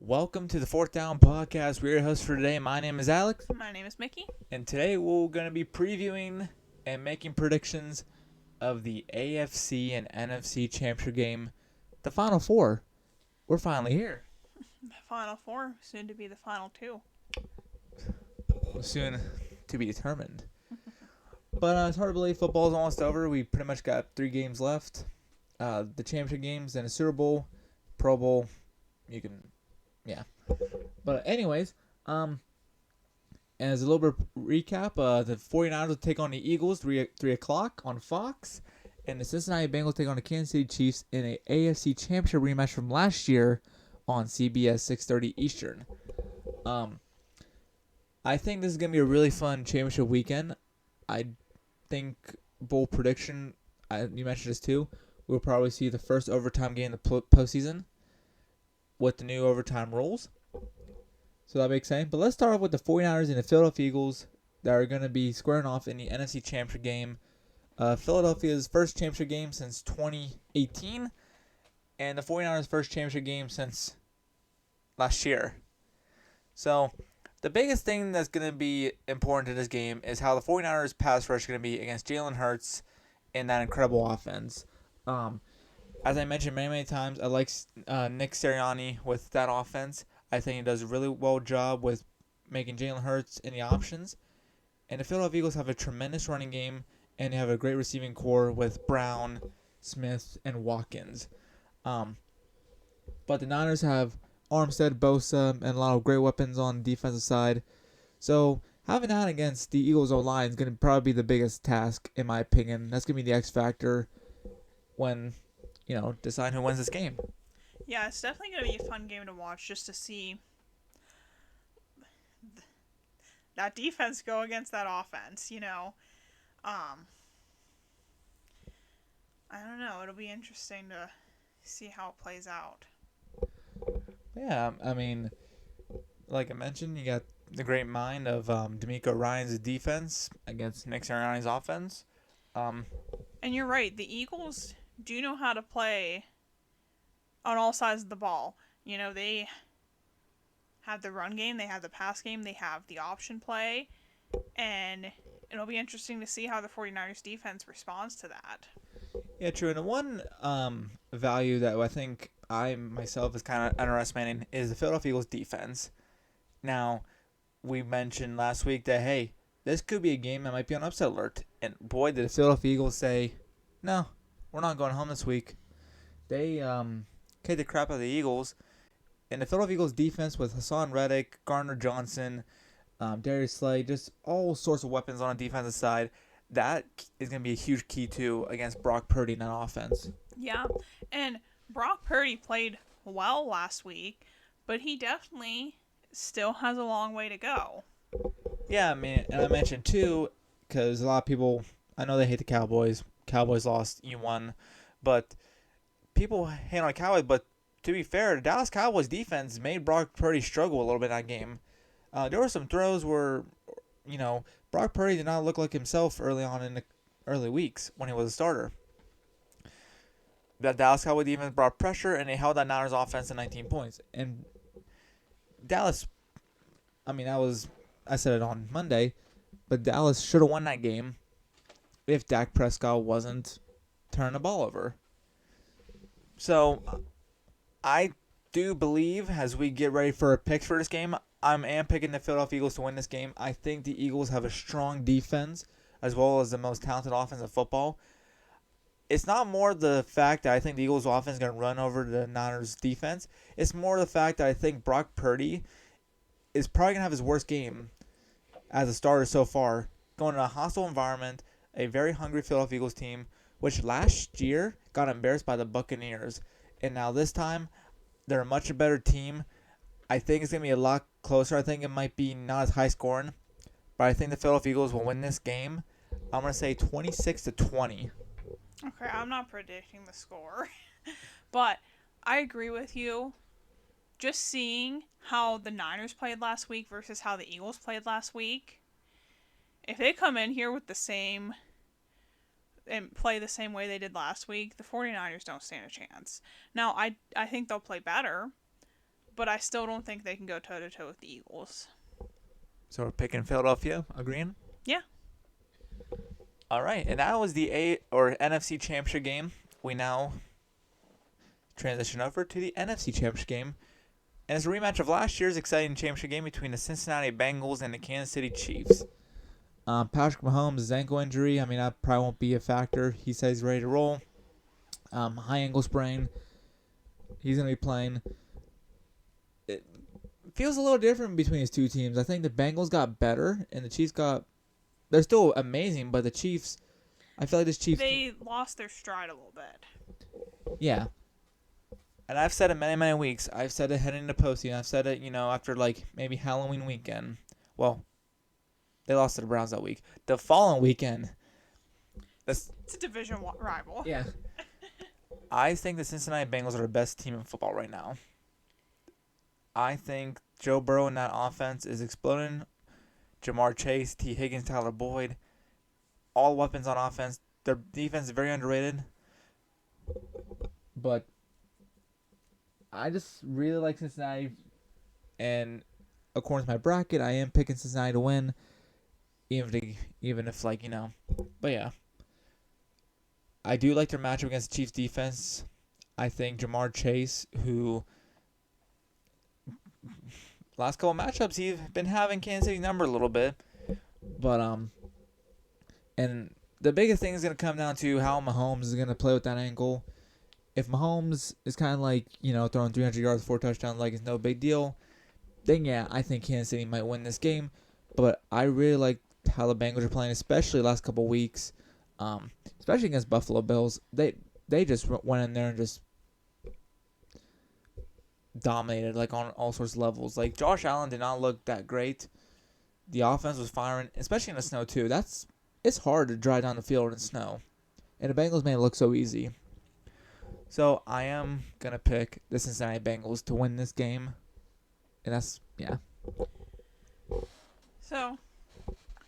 Welcome to the 4thDown podcast. We're your hosts for today. My name is Alex. My name is Mickey. And today we're going to be previewing and making predictions of the AFC and NFC Championship game, the Final Four. We're finally here. The Final Four, soon to be the Final Two. Soon to be determined. But it's hard to believe football's almost over. We pretty much got 3 games left. The championship games and a Super Bowl, Pro Bowl. Yeah. But anyways, as a little bit of recap, the 49ers will take on the Eagles 3 o'clock on Fox, and the Cincinnati Bengals take on the Kansas City Chiefs in a AFC Championship rematch from last year on CBS 6:30 Eastern. I think this is going to be a really fun championship weekend. I think bold prediction, you mentioned this too, we'll probably see the first overtime game in the postseason with the new overtime rules. So that'll be exciting. But let's start off with the 49ers and the Philadelphia Eagles that are going to be squaring off in the NFC Championship game. Philadelphia's first championship game since 2018, and the 49ers' first championship game since last year. So the biggest thing that's going to be important to this game is how the 49ers' pass rush is going to be against Jalen Hurts and that incredible offense. As I mentioned many times, I like Nick Sirianni with that offense. I think he does a really well job with making Jalen Hurts and the options. And the Philadelphia Eagles have a tremendous running game, and they have a great receiving core with Brown, Smith, and Watkins. But the Niners have Armstead, Bosa, and a lot of great weapons on the defensive side. So having that against the Eagles O-line is going to probably be the biggest task, in my opinion. That's going to be the X factor when decide who wins this game. Yeah, it's definitely going to be a fun game to watch just to see that defense go against that offense, I don't know. It'll be interesting to see how it plays out. Yeah, I mean, like I mentioned, you got the great mind of D'Amico Ryan's defense against Nick Sirianni's offense. And you're right. The Eagles do know how to play on all sides of the ball. They have the run game, they have the pass game, they have the option play, and it'll be interesting to see how the 49ers defense responds to that. Yeah, true. And the one value that I think I myself is kind of underestimating is the Philadelphia Eagles defense. Now, we mentioned last week that, hey, this could be a game that might be on upset alert. And boy, did the Philadelphia Eagles say, no, we're not going home this week. They kicked the crap out of the Eagles. And the Philadelphia Eagles defense with Hassan Reddick, Gardner Johnson, Darius Slay, just all sorts of weapons on the defensive side. That is going to be a huge key, too, against Brock Purdy in that offense. Yeah, and Brock Purdy played well last week, but he definitely still has a long way to go. Yeah, I mean, and I mentioned, too, because a lot of people, I know they hate the Cowboys. Cowboys lost, you won. But people hate on the Cowboys, but to be fair, the Dallas Cowboys defense made Brock Purdy struggle a little bit in that game. There were some throws where, Brock Purdy did not look like himself early on in the early weeks when he was a starter. That Dallas Cowboys defense brought pressure, and they held that Niners offense to 19 points. And Dallas, I said it on Monday, but Dallas should have won that game if Dak Prescott wasn't turning the ball over. So, I do believe as we get ready for a pick for this game, I am picking the Philadelphia Eagles to win this game. I think the Eagles have a strong defense as well as the most talented offense in football. It's not more the fact that I think the Eagles' offense is going to run over the Niners' defense. It's more the fact that I think Brock Purdy is probably going to have his worst game as a starter so far, going in a hostile environment, a very hungry Philadelphia Eagles team, which last year got embarrassed by the Buccaneers. And now this time, they're a much better team. I think it's going to be a lot closer. I think it might be not as high scoring, but I think the Philadelphia Eagles will win this game. I'm going to say 26-20. Okay, I'm not predicting the score, but I agree with you. Just seeing how the Niners played last week versus how the Eagles played last week, if they come in here with the same and play the same way they did last week, the 49ers don't stand a chance. Now, I think they'll play better, but I still don't think they can go toe to toe with the Eagles. So we're picking Philadelphia. Agreeing? Yeah. All right, and that was the NFC Championship game. We now transition over to the NFC Championship game, and it's a rematch of last year's exciting championship game between the Cincinnati Bengals and the Kansas City Chiefs. Patrick Mahomes' ankle injury, I mean, that probably won't be a factor. He says he's ready to roll. High ankle sprain. He's going to be playing. It feels a little different between these two teams. I think the Bengals got better, and the Chiefs got... They're still amazing, but the Chiefs... I feel like this Chiefs... They lost their stride a little bit. Yeah. And I've said it many, many weeks. I've said it heading into postseason. I've said it, after, maybe Halloween weekend. Well, they lost to the Browns that week. The following weekend... It's a division rival. Yeah. I think the Cincinnati Bengals are the best team in football right now. I think Joe Burrow in that offense is exploding. Jamar Chase, T. Higgins, Tyler Boyd, all weapons on offense. Their defense is very underrated. But I just really like Cincinnati. And according to my bracket, I am picking Cincinnati to win. Even if But yeah. I do like their matchup against the Chiefs defense. I think Jamar Chase, who last couple matchups he's been having Kansas City number a little bit. But and the biggest thing is gonna come down to how Mahomes is gonna play with that ankle. If Mahomes is kinda throwing 300 yards, 4 touchdowns like it's no big deal, then yeah, I think Kansas City might win this game. But I really like how the Bengals are playing, especially the last couple weeks. Especially against Buffalo Bills, they just went in there and just dominated on all sorts of levels. Josh Allen did not look that great. The offense was firing, especially in the snow too. It's hard to drive down the field in snow, and the Bengals made it look so easy. So I am gonna pick the Cincinnati Bengals to win this game, and that's yeah. So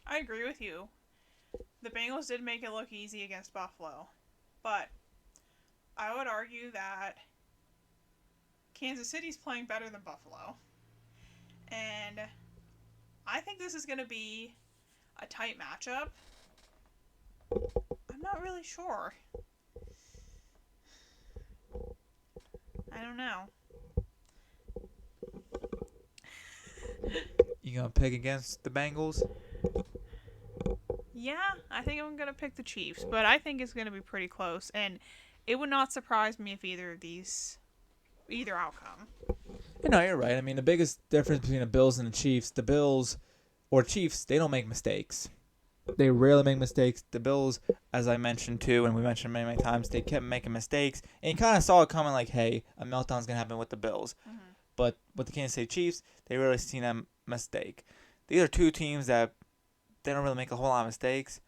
I agree with you. The Bengals did make it look easy against Buffalo, but I would argue that Kansas City's playing better than Buffalo. And I think this is going to be a tight matchup. I'm not really sure. I don't know. You gonna pick against the Bengals? Yeah, I think I'm going to pick the Chiefs, but I think it's going to be pretty close, and it would not surprise me if either outcome. You're right. I mean, the biggest difference between the Bills and the Chiefs, Chiefs, they don't make mistakes. They rarely make mistakes. The Bills, as I mentioned too, and we mentioned many, many times, they kept making mistakes, and you kind of saw it coming hey, a meltdown's going to happen with the Bills. Mm-hmm. But with the Kansas City Chiefs, they really seen a mistake. These are two teams that they don't really make a whole lot of mistakes.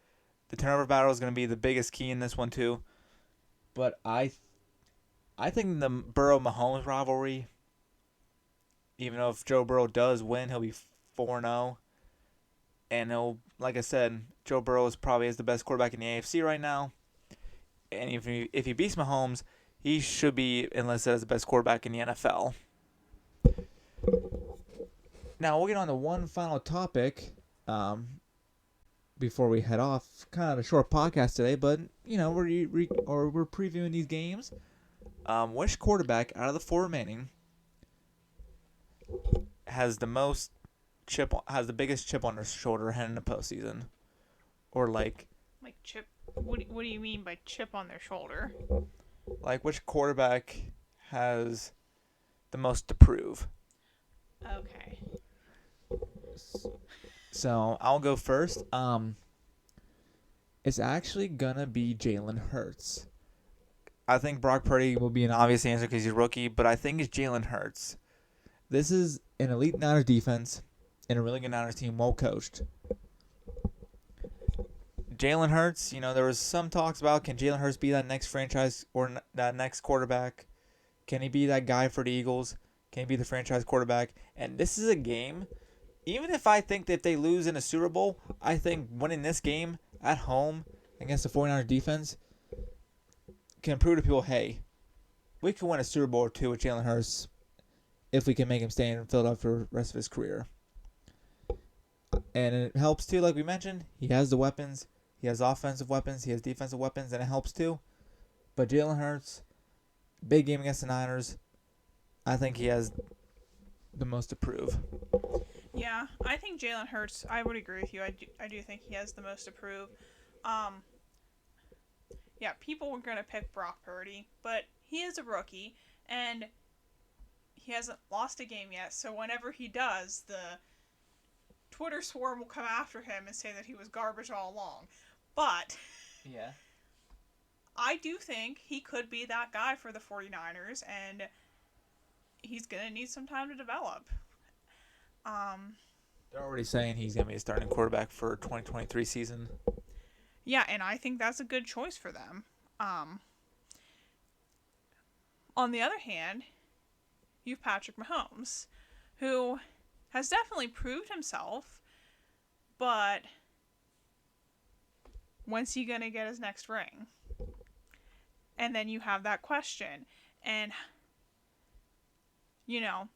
The turnover battle is going to be the biggest key in this one too. But I think the Burrow-Mahomes rivalry, even though if Joe Burrow does win, he'll be 4-0. And like I said, Joe Burrow is probably the best quarterback in the AFC right now. And if he beats Mahomes, he should be enlisted as the best quarterback in the NFL. Now we'll get on to one final topic. Before we head off, kind of a short podcast today, but we're previewing these games. Which quarterback out of the 4 remaining has the biggest chip on their shoulder heading into postseason, or chip? What do you mean by chip on their shoulder? Which quarterback has the most to prove? Okay. So I'll go first. It's actually gonna be Jalen Hurts. I think Brock Purdy will be an obvious answer because he's a rookie, but I think it's Jalen Hurts. This is an elite Niners defense and a really good Niners team, well coached. Jalen Hurts, there was some talks about can Jalen Hurts be that next franchise or that next quarterback? Can he be that guy for the Eagles? Can he be the franchise quarterback? And this is a game. Even if I think that if they lose in a Super Bowl, I think winning this game at home against the 49ers defense can prove to people, hey, we can win a Super Bowl or two with Jalen Hurts if we can make him stay in Philadelphia for the rest of his career. And it helps too, like we mentioned, he has the weapons. He has offensive weapons. He has defensive weapons, and it helps too. But Jalen Hurts, big game against the Niners, I think he has the most to prove. Yeah, I think Jalen Hurts, I would agree with you. I do think he has the most to prove. Yeah, people were going to pick Brock Purdy, but he is a rookie, and he hasn't lost a game yet, so whenever he does, the Twitter swarm will come after him and say that he was garbage all along. But yeah, I do think he could be that guy for the 49ers, and he's going to need some time to develop. They're already saying he's going to be a starting quarterback for 2023 season. Yeah, and I think that's a good choice for them. On the other hand, you have Patrick Mahomes, who has definitely proved himself, but when's he going to get his next ring? And then you have that question. And, you know,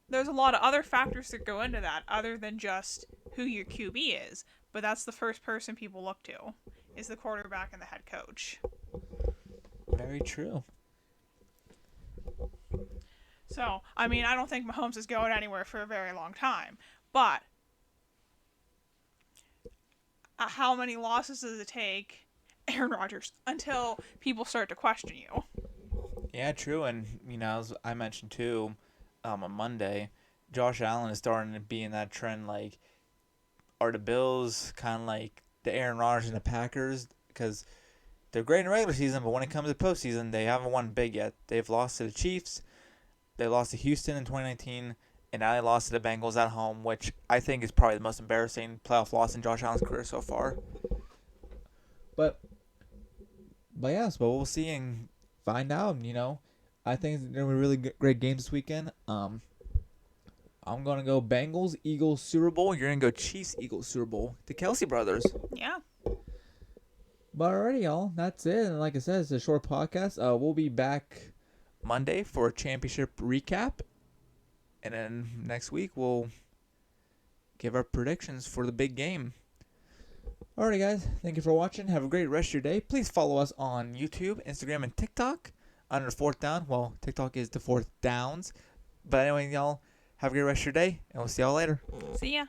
there's a lot of other factors that go into that other than just who your QB is. But that's the first person people look to, is the quarterback and the head coach. Very true. So, I mean, I don't think Mahomes is going anywhere for a very long time. But how many losses does it take, Aaron Rodgers, until people start to question you? Yeah, true. And, as I mentioned too, on Monday, Josh Allen is starting to be in that trend. Like, are the Bills kind of like the Aaron Rodgers and the Packers? Because they're great in the regular season, but when it comes to postseason, they haven't won big yet. They've lost to the Chiefs. They lost to Houston in 2019, and now they lost to the Bengals at home, which I think is probably the most embarrassing playoff loss in Josh Allen's career so far. But we'll see and find out. I think it's going to be really great games this weekend. I'm going to go Bengals, Eagles, Super Bowl. You're going to go Chiefs, Eagles, Super Bowl. The Kelsey brothers. Yeah. But alrighty, y'all. That's it. And like I said, it's a short podcast. We'll be back Monday for a championship recap. And then next week, we'll give our predictions for the big game. Alrighty, guys. Thank you for watching. Have a great rest of your day. Please follow us on YouTube, Instagram, and TikTok under 4th Down. Well, TikTok is The4thDowns. But anyway, y'all, have a great rest of your day, and we'll see y'all later. See ya.